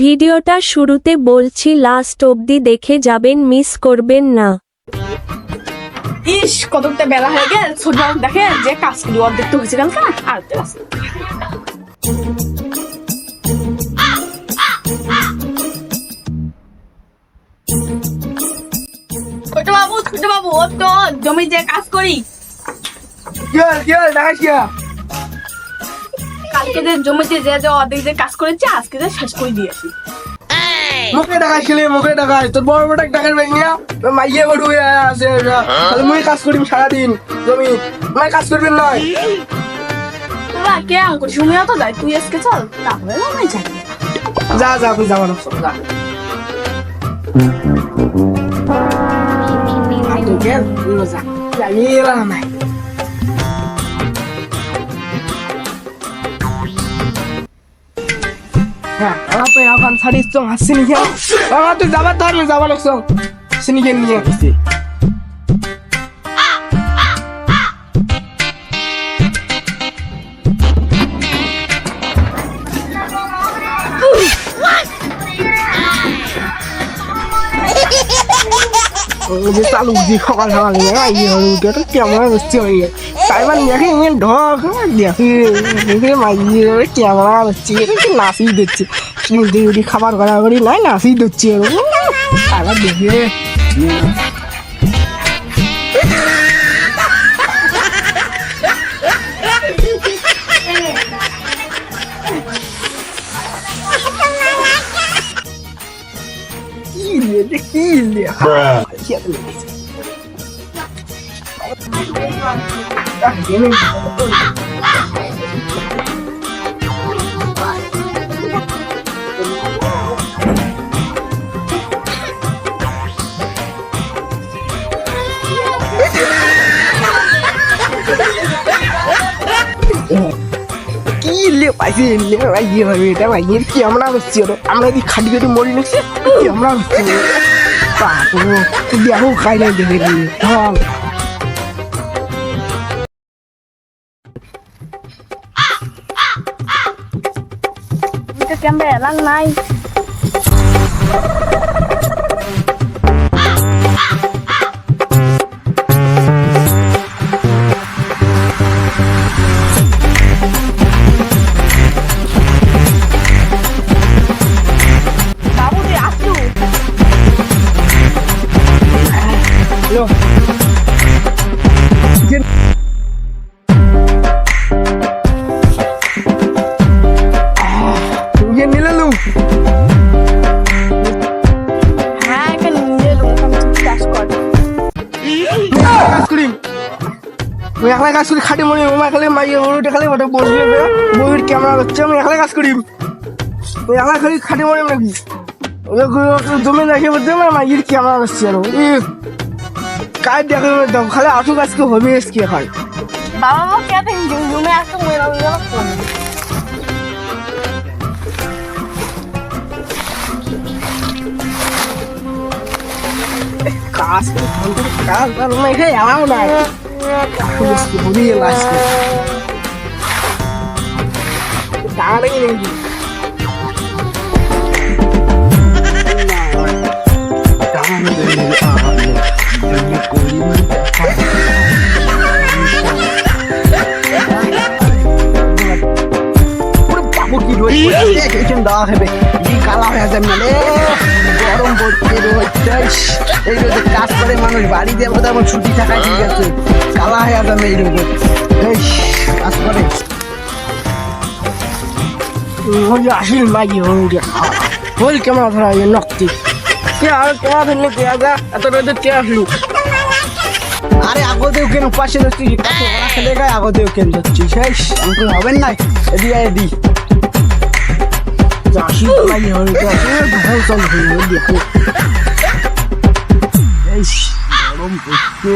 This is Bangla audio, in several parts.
ভিডিওটা শুরুতে বলছি লাস্ট অবধি দেখে যাবেন, মিস করবেন না। ইস কতটা বেলা হয়ে গেল, ছোট বাবু দেখে যে কাজ করি অর্ধেক তো হয়েছে কালকে আর ছোট বাবু ও তো জমি যে কাজ করি কালকে যে জমিতে যে অর্ধেক যে কাজ করেছে আজকে যে শেষ করে দিয়েছি। মুখে টাকাইছিলি মুখে টাকাই তোর বড় বড় টাকার ব্যাংকিয়া মাইয়ে বড় হয়ে আছে তাহলে মুই কাজ করিম সারাদিন জমি মাই কাজ করবেন নয় তোরা কে আঙ্কুর শুনিয়া তো যাই তুই আজকে চল তাহলে না যাই যা যা তুই যাবা না যা আতো কে যা যাই এরা নাই হ্যাঁ আপনি এখন ছাড়িস তো হাসি নিয়ে আমার তো যাবার ধরলে যাবার লাগছো সিনিকে নিয়ে আসছি চালু দি সকাল সকাল ক্যামেরা বসছে তাইবার দেখে ঢক দেখে মাইয়ে ক্যামেরা হচ্ছে নাচি দিচ্ছে যদি খাবার করি নাই নাচি দিচ্ছে আবার দেখে পাইছি ইয়ে হবে এটা ভাইয়ের কি আমরা হচ্ছে আমরা যদি খাটি খাটি মরি নিচ্ছি কি আমরা হচ্ছে দেখো খাই নাই দেখে ঢল ক্যামেরা এলাম নাই একলাই কাজ করি খাটি মরি ওমা খালি মাইয়ে ওটা খালি ওটা বসবে বইয়ের ক্যামেরা হচ্ছে আমি একলাই কাজ করি একলাই খালি খাটি মরি নাকি জমি দেখে বলতে আমার মাইয়ের ক্যামেরা হচ্ছে আর কাজ দেখে খালি আসুক আজকে হবে আজকে এখন বাবা মা কে দিন জমি আসতে মরে কাজ কাজ এলাও নাই বুড়িয়ে লাগছে দাঁড়াই নাকি বাবু কি রয়েছে দেওয়া হবে কালা হয়ে যাবে মানে গরম পড়ছে এই রোদে কাজ করে মানুষ বাড়ি দিয়ে বোধ আমার ছুটি থাকায় ঠিক আছে কালা হয়ে যাবে এই রোদে কাজ করে আসিল মাগি হল কেমন ধরা নক্তি কে আর কেমন ধরলে কে আগা এত রোদে কে আসলু আরে আগতেও কেন পাশে ধরছি খেলে গায়ে আগতেও কেন ধরছি শেষ আমাকে হবেন না এদি এদি আসিল মাগি হল ভালো চল দেখো গরম পড়ছে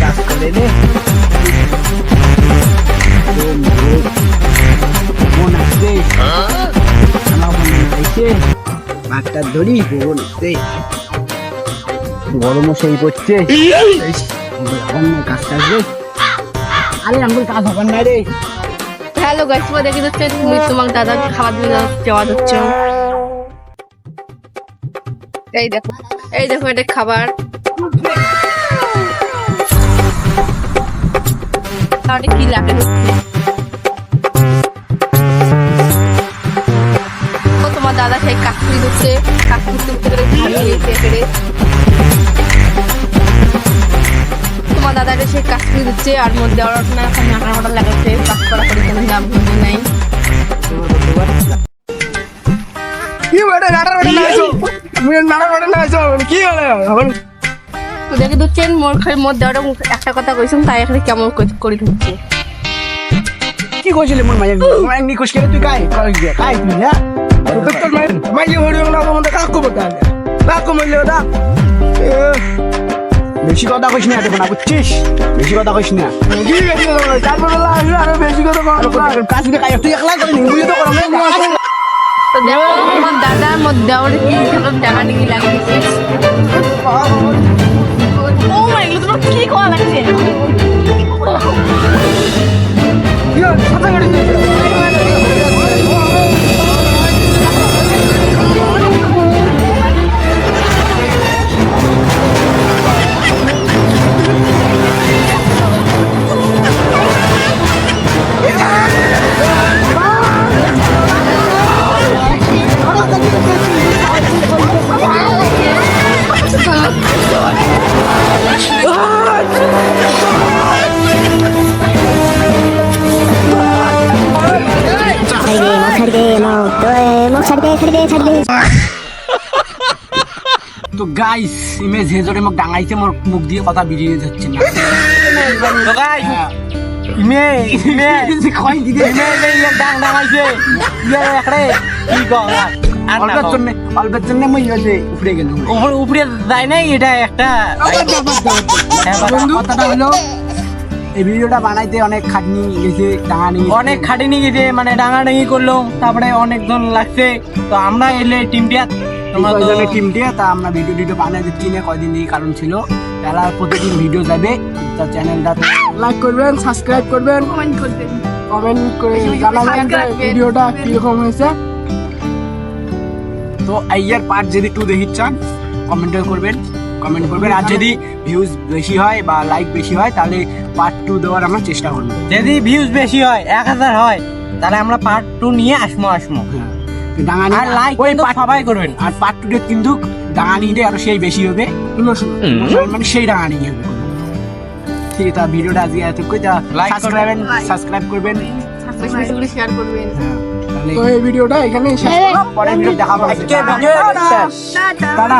কাজ করে রে মন আসছে আমার মনে হয়েছে ভাতটা ধরি বোন আসছে গরমও সেই পড়ছে কাজ কাজ রে আরে আমার কাজ হবার না রে হ্যালো গাইস, তোমরা দেখে যাচ্ছে তুমি তোমার দাদার খাবার দিয়ে যাওয়া হচ্ছে। এই দেখো এটা খাবার। তাহলে কি লাগে তোমার দাদা সেই কাকুরি দিচ্ছে, কাকুরি তোমার দাদা সেই কাকুরি দিচ্ছে আর মধ্যে ওর এখন নাকার মতো লাগাচ্ছে, কাজ করা করে কোনো দাম নাই। কি বড় নাটার বড় নাইছো তুমি নাটার বড় নাইছো কি হলো এখন তো দেখে দিচ্ছেন মোর খালি মধ্যে ওটা একটা কথা কইছিলাম তাই এখানে কেমন করে ঢুকছে। কি কইছিলি মোর মাইয়া মাইয়া নি কইছ তুই কাই কাই তুই হ্যাঁ তোর মাইয়ে হড়ি না মনে কাকু বলতে কাকু মরলে ওটা বেশি কথা কইছ না দেখো না বুঝছিস, বেশি কথা কইছ না। কি বেশি কথা তারপর আরো বেশি কথা কাজ দিয়ে কাই তুই একলা করে নিবি তো করো না। তো দেখো তোমার দাদার মধ্যে ওর কি টাকা নিয়ে লাগিয়ে দিচ্ছে। ও মাই গড, তোমার কি করা লাগছে? কথা করি তো গাইস ইমেজ হেজরে মোক ডাঙাইছে, মোর মুখ দিয়ে কথা বেরিয়ে যাচ্ছে না। তো গাইস ইমেজ কই দিদি ইমেজ এই ডাঙাইছে ইয়া একরে কি গো আর অল্পের জন্য মই ইয়ে উপরে গেল উপরে যায় নাই। এটা একটা কথাটা হলো এই ভিডিওটা বানাইতে অনেক খাটনি গেছে, ডাঙানি অনেক খাটনি গেছে, মানে ডাঙাডাঙি করলো, তারপরে অনেক জন লাগছে। তো আমরা এলে টিমটিয়া টিমটিয়া তা আমরা ভিডিও বানাই দিচ্ছি না কয়দিন, এই কারণ ছিল তারা প্রতিদিন ভিডিও যাবে। তার চ্যানেলটা লাইক করবেন, সাবস্ক্রাইব করবেন, কমেন্ট করে জানাবেন ভিডিওটা কিরকম হয়েছে। তো আইয়ার পার্ট যদি 2 দেখিতে চান কমেন্ট করবেন, আর যদি ভিউজ বেশি হয় বা লাইক বেশি হয় তাহলে পার্ট 2 দেওয়ার আমরা চেষ্টা করব। যদি ভিউজ বেশি হয় 1000 হয় তাহলে আমরা পার্ট 2 নিয়ে আসবো। ডাঙানি আর লাইক ওই সবাই করবেন। আর পার্ট 2 কিন্তু ডাঙানিতে আরো সেই বেশি হবে, মানে সেই ডাঙানি হবে। ঠিক আছে, ভিডিওটা আজকে এত কই তা সাবস্ক্রাইব করবেন, বেশি বেশি করে শেয়ার করবেন। তো এই ভিডিওটা এখানেই শেষ করব, পরের ভিডিও দেখাবো। টাটা।